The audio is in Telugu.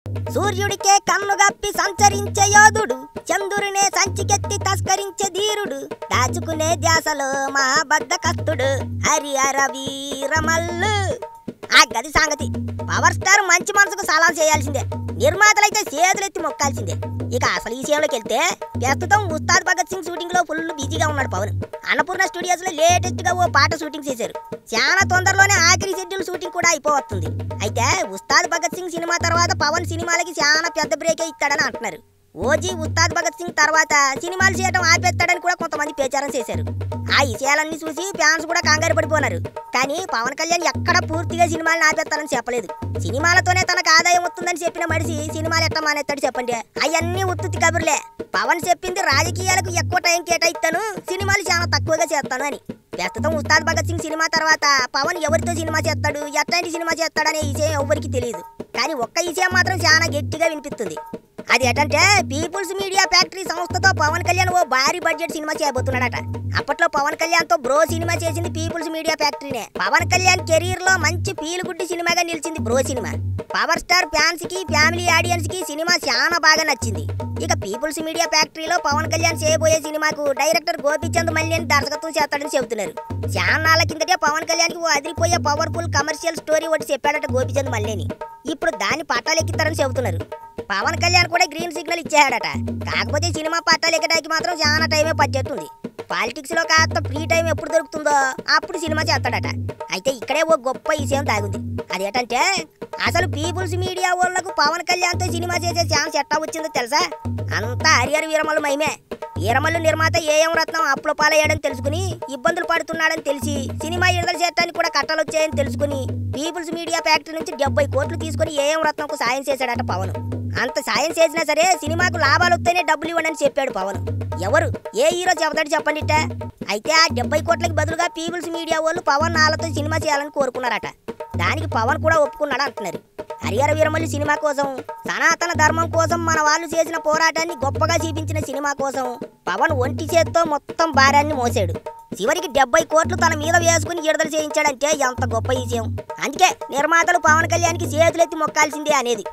సూర్యుడికే కన్నుగప్పి సంచరించే యోధుడు, చంద్రునే సంచికెత్తి తస్కరించే ధీరుడు, దాచుకునే ధ్యాసలో మహాబద్ధకస్తుడు హరిహర వీరమల్లు. ఆ గది సంగతి. పవర్ స్టార్ మంచి మనసుకు సలాం చేయాల్సిందే, నిర్మాతలైతే చేతులెత్తి మొక్కాల్సిందే. ఇక అసలు ఈ విషయంలోకి వెళ్తే ప్రస్తుతం ఉస్తాద్ భగత్ సింగ్ షూటింగ్ లో ఫుల్ బిజీగా ఉన్నాడు పవన్. అన్నపూర్ణ స్టూడియోస్ లో లేటెస్ట్ గా ఓ పాట షూటింగ్ చేశారు. చాలా తొందరలోనే ఆఖరి షెడ్యూల్ షూటింగ్ కూడా అయిపోతుంది. అయితే ఉస్తాద్ భగత్ సింగ్ సినిమా తర్వాత పవన్ సినిమాలకి చాలా పెద్ద బ్రేకే ఇస్తాడని అంటున్నారు. ఓజీ ఉస్తాద్ భగత్ సింగ్ తర్వాత సినిమాలు చేయడం ఆపేస్తాడని కూడా కొంతమంది ప్రచారం చేశారు. ఆ విషయాలన్నీ చూసి ఫ్యాన్స్ కూడా కంగారు పడిపోయినారు. కానీ పవన్ కళ్యాణ్ ఎక్కడ పూర్తిగా సినిమాలను ఆపేస్తారని చెప్పలేదు. సినిమాలతోనే తనకు ఆదాయం వస్తుందని చెప్పిన మనిషి సినిమాలు ఎట్లా మానేస్తాడు చెప్పండి? అవన్నీ ఉత్తుత్తి కబుర్లే. పవన్ చెప్పింది రాజకీయాలకు ఎక్కువ టైం కేటాయిస్తాను, సినిమాలు చాలా తక్కువగా చేస్తాను అని. ప్రస్తుతం ఉస్తాద్ భగత్ సింగ్ సినిమా తర్వాత పవన్ ఎవరితో సినిమా చేస్తాడు, ఎట్లాంటి సినిమా చేస్తాడనే విషయం ఎవరికి తెలియదు. కానీ ఒక్క విషయం మాత్రం చాలా గట్టిగా వినిపిస్తుంది. అది ఏంటంటే పీపుల్స్ మీడియా ఫ్యాక్టరీ సంస్థతో పవన్ కళ్యాణ్ ఓ భారీ బడ్జెట్ సినిమా చేయబోతున్నాడట. అప్పట్లో పవన్ కళ్యాణ్ తో బ్రో సినిమా చేసింది పీపుల్స్ మీడియా ఫ్యాక్టరీనే. పవన్ కళ్యాణ్ కెరీర్ లో మంచి పీలు గుడ్డి సినిమాగా నిలిచింది bro cinema. Power star fans కి, ఫ్యామిలీ ఆడియన్స్ కి సినిమా చాలా బాగా నచ్చింది. ఇక పీపుల్స్ మీడియా ఫ్యాక్టరీలో పవన్ కళ్యాణ్ చేయబోయే సినిమాకు డైరెక్టర్ గోపీచంద్ మల్లేని దర్శకత్వం చేస్తాడని చెబుతున్నారు. చాలా నాళ్ళ కిందటే పవన్ కళ్యాణ్ కి ఓ అదిరిపోయే పవర్ఫుల్ కమర్షియల్ స్టోరీ ఒకటి చెప్పాడట గోపీచంద్ మల్లేని. ఇప్పుడు దాన్ని పట్టాలెక్కిస్తారని చెబుతున్నారు. పవన్ కళ్యాణ్ కూడా గ్రీన్ సిగ్నల్ ఇచ్చాడట. కాకపోతే సినిమా పట్టాలు ఎక్కడానికి మాత్రం చాలా టైమే పట్టేస్తుంది. పాలిటిక్స్ లో కాస్త ఫ్రీ టైం ఎప్పుడు దొరుకుతుందో అప్పుడు సినిమా చేస్తాడట. అయితే ఇక్కడే ఓ గొప్ప విషయం తాగుంది. అదేంటంటే అసలు పీపుల్స్ మీడియా వాళ్ళకు పవన్ కళ్యాణ్ తో సినిమా చేసే ఛాన్స్ ఎట్టా వచ్చిందో తెలుసా? అంతా హరిహర వీరమల్లు మహిమే. వీరమల్లు నిర్మాత ఏఎం రత్నం అప్పుల పాలయ్యాడని తెలుసుకుని, ఇబ్బందులు పడుతున్నాడని తెలిసి, సినిమా విడుదల చేయడానికి కూడా కట్టాలు వచ్చాయని తెలుసుకుని పీపుల్స్ మీడియా ఫ్యాక్టరీ నుంచి 70 కోట్లు తీసుకుని ఏఎం రత్నంకు సాయం చేశాడట పవన్. అంత సాయం చేసినా సరే సినిమాకు లాభాలు వస్తేనే డబ్బులు ఇవ్వనని చెప్పాడు పవన్. ఎవరు ఏ హీరో చెబుతాడు చెప్పండి? అయితే ఆ 70 కోట్లకి బదులుగా పీపుల్స్ మీడియా వాళ్ళు పవన్ నాలతో సినిమా చేయాలని కోరుకున్నారట. దానికి పవన్ కూడా ఒప్పుకున్నాడు అంటున్నారు. హరిహర వీరమల్లి సినిమా కోసం, సనాతన ధర్మం కోసం మన వాళ్ళు చేసిన పోరాటాన్ని గొప్పగా చూపించిన సినిమా కోసం పవన్ ఒంటి చేత్తో మొత్తం భారాన్ని మోసాడు. చివరికి 70 కోట్లు తన మీద వేసుకుని విడుదల చేయించాడంటే ఎంత గొప్ప విషయం. అందుకే నిర్మాతలు పవన్ కళ్యాణ్కి చేతులెత్తి మొక్కాల్సిందే అనేది.